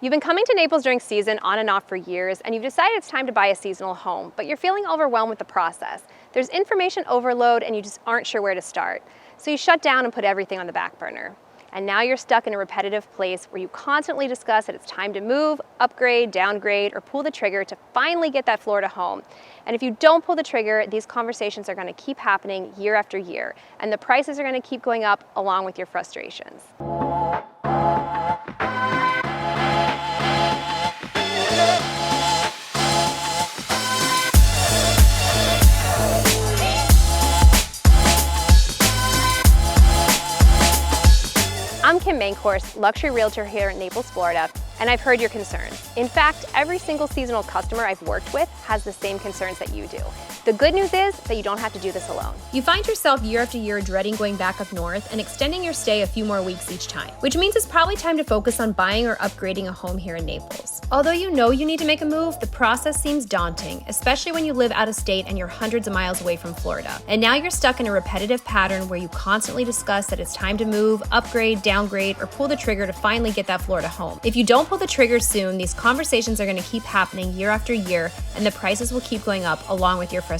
You've been coming to Naples during season on and off for years, and you've decided it's time to buy a seasonal home, but you're feeling overwhelmed with the process. There's information overload and you just aren't sure where to start. So you shut down and put everything on the back burner. And now you're stuck in a repetitive place where you constantly discuss that it's time to move, upgrade, downgrade, or pull the trigger to finally get that Florida home. And if you don't pull the trigger, these conversations are going to keep happening year after year, and the prices are going to keep going up along with your frustrations. I'm Kim Mankhorst, luxury realtor here in Naples, Florida, and I've heard your concerns. In fact, every single seasonal customer I've worked with has the same concerns that you do. The good news is that you don't have to do this alone. You find yourself year after year dreading going back up north and extending your stay a few more weeks each time, which means it's probably time to focus on buying or upgrading a home here in Naples. Although you know you need to make a move, the process seems daunting, especially when you live out of state and you're hundreds of miles away from Florida. And now you're stuck in a repetitive pattern where you constantly discuss that it's time to move, upgrade, downgrade, or pull the trigger to finally get that Florida home. If you don't pull the trigger soon, these conversations are going to keep happening year after year, and the prices will keep going up along with your frustrations.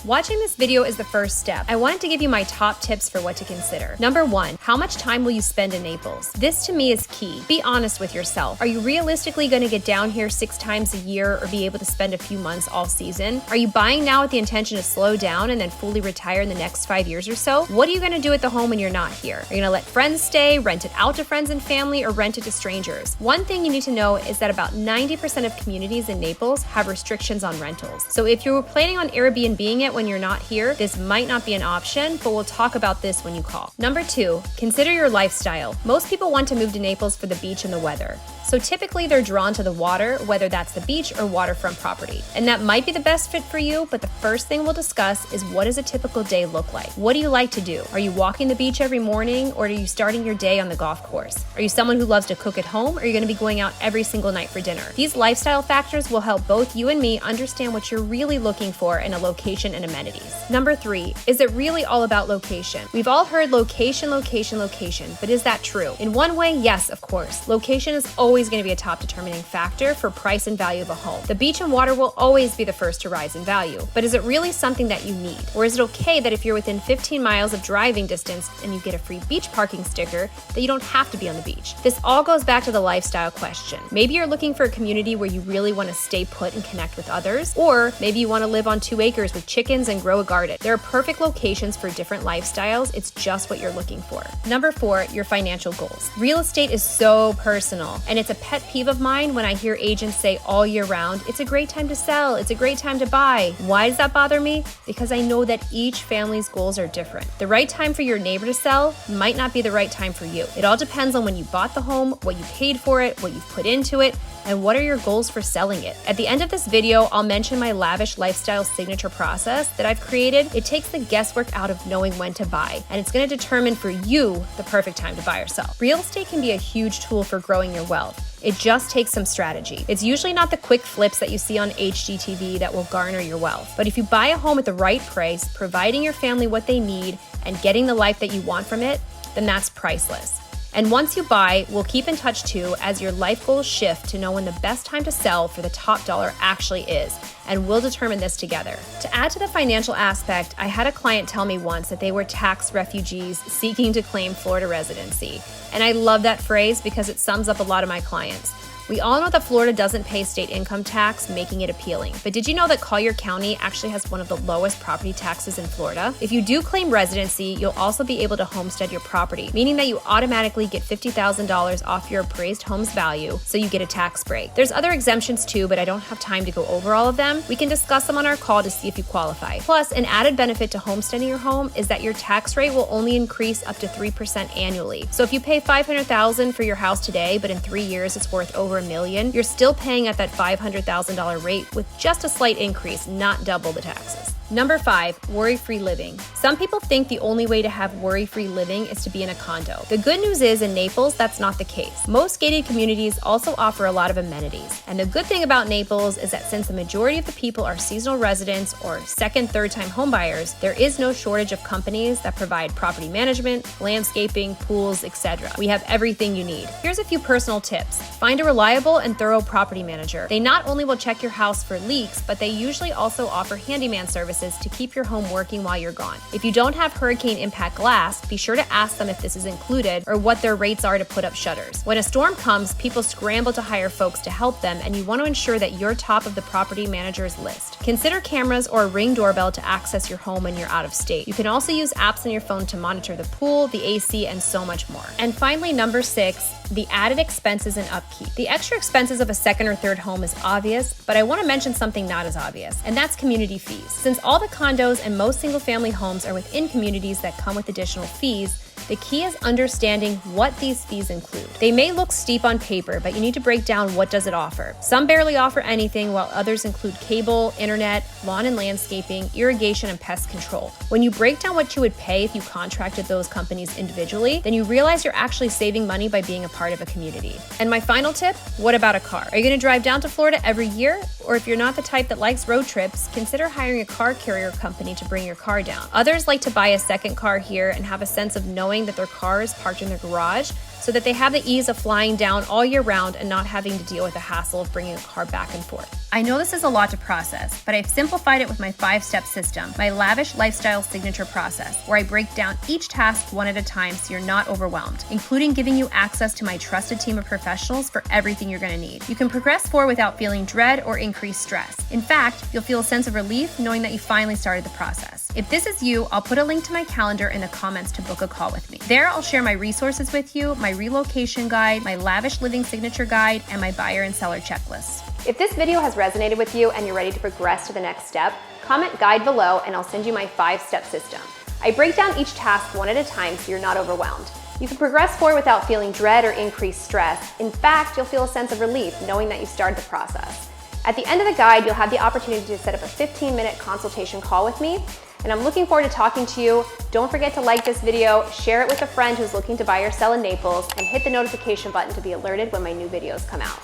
Watching this video is the first step. I wanted to give you my top tips for what to consider. Number 1, how much time will you spend in Naples? This to me is key. Be honest with yourself. Are you realistically going to get down here 6 times a year or be able to spend a few months all season? Are you buying now with the intention to slow down and then fully retire in the next 5 years or so? What are you going to do at the home when you're not here? Are you going to let friends stay, rent it out to friends and family, or rent it to strangers? One thing you need to know is that about 90% of communities in Naples have restrictions on rentals. So if you were planning on Airbnb-ing it when you're not here, this might not be an option, but we'll talk about this when you call. Number 2, consider your lifestyle. Most people want to move to Naples for the beach and the weather. So typically they're drawn to the water, whether that's the beach or waterfront property. And that might be the best fit for you, but the first thing we'll discuss is, what does a typical day look like? What do you like to do? Are you walking the beach every morning, or are you starting your day on the golf course? Are you someone who loves to cook at home, or are you going to be going out every single night for dinner? These lifestyle factors will help both you and me understand what you're really looking for in a location and amenities. Number 3, is it really all about location? We've all heard location, location, location, but is that true? In one way, yes, of course. Location is always going to be a top determining factor for price and value of a home. The beach and water will always be the first to rise in value, but is it really something that you need? Or is it okay that if you're within 15 miles of driving distance and you get a free beach parking sticker, that you don't have to be on the beach? This all goes back to the lifestyle question. Maybe you're looking for a community where you really want to stay put and connect with others, or maybe you want to live on 2 acres with chickens and grow a garden. There are perfect locations for different lifestyles. It's just what you're looking for. Number 4, your financial goals. Real estate is so personal, and it's a pet peeve of mine when I hear agents say all year round, it's a great time to sell, it's a great time to buy. Why does that bother me? Because I know that each family's goals are different. The right time for your neighbor to sell might not be the right time for you. It all depends on when you bought the home, what you paid for it, what you've put into it, and what are your goals for selling it. At the end of this video, I'll mention my lavish lifestyle signature process that I've created. It takes the guesswork out of knowing when to buy, and it's going to determine for you the perfect time to buy or sell. Real estate can be a huge tool for growing your wealth. It just takes some strategy. It's usually not the quick flips that you see on HGTV that will garner your wealth. But if you buy a home at the right price, providing your family what they need, and getting the life that you want from it, then that's priceless. And once you buy, we'll keep in touch too as your life goals shift to know when the best time to sell for the top dollar actually is, and we'll determine this together. To add to the financial aspect, I had a client tell me once that they were tax refugees seeking to claim Florida residency. And I love that phrase because it sums up a lot of my clients. We all know that Florida doesn't pay state income tax, making it appealing. But did you know that Collier County actually has one of the lowest property taxes in Florida? If you do claim residency, you'll also be able to homestead your property, meaning that you automatically get $50,000 off your appraised home's value, so you get a tax break. There's other exemptions too, but I don't have time to go over all of them. We can discuss them on our call to see if you qualify. Plus, an added benefit to homesteading your home is that your tax rate will only increase up to 3% annually. So if you pay $500,000 for your house today, but in 3 years it's worth over $1 million, you're still paying at that $500,000 rate with just a slight increase, not double the taxes. Number 5, worry-free living. Some people think the only way to have worry-free living is to be in a condo. The good news is in Naples, that's not the case. Most gated communities also offer a lot of amenities. And the good thing about Naples is that since the majority of the people are seasonal residents or second, third-time homebuyers, there is no shortage of companies that provide property management, landscaping, pools, etc. We have everything you need. Here's a few personal tips. Find a reliable and thorough property manager. They not only will check your house for leaks, but they usually also offer handyman services to keep your home working while you're gone. If you don't have hurricane impact glass, be sure to ask them if this is included or what their rates are to put up shutters. When a storm comes, people scramble to hire folks to help them, and you want to ensure that you're top of the property manager's list. Consider cameras or a Ring doorbell to access your home when you're out of state. You can also use apps on your phone to monitor the pool, the AC, and so much more. And finally, number 6, the added expenses and upkeep. The extra expenses of a second or third home is obvious, but I want to mention something not as obvious, and that's community fees. Since all the condos and most single-family homes are within communities that come with additional fees, the key is understanding what these fees include. They may look steep on paper, but you need to break down what does it offer. Some barely offer anything, while others include cable, internet, lawn and landscaping, irrigation, and pest control. When you break down what you would pay if you contracted those companies individually, then you realize you're actually saving money by being a part of a community. And my final tip, what about a car? Are you going to drive down to Florida every year? Or if you're not the type that likes road trips, consider hiring a car carrier company to bring your car down. Others like to buy a second car here and have a sense of knowing that their car is parked in their garage so that they have the ease of flying down all year round and not having to deal with the hassle of bringing a car back and forth. I know this is a lot to process, but I've simplified it with my 5-step system, my lavish lifestyle signature process, where I break down each task one at a time so you're not overwhelmed, including giving you access to my trusted team of professionals for everything you're going to need. You can progress forward without feeling dread or increased stress. In fact, you'll feel a sense of relief knowing that you finally started the process. If this is you, I'll put a link to my calendar in the comments to book a call with me. There, I'll share my resources with you, my relocation guide, my lavish living signature guide, and my buyer and seller checklists. If this video has resonated with you and you're ready to progress to the next step, comment guide below and I'll send you my 5-step system. I break down each task one at a time so you're not overwhelmed. You can progress forward without feeling dread or increased stress. In fact, you'll feel a sense of relief knowing that you started the process. At the end of the guide, you'll have the opportunity to set up a 15-minute consultation call with me, and I'm looking forward to talking to you. Don't forget to like this video, share it with a friend who's looking to buy or sell in Naples, and hit the notification button to be alerted when my new videos come out.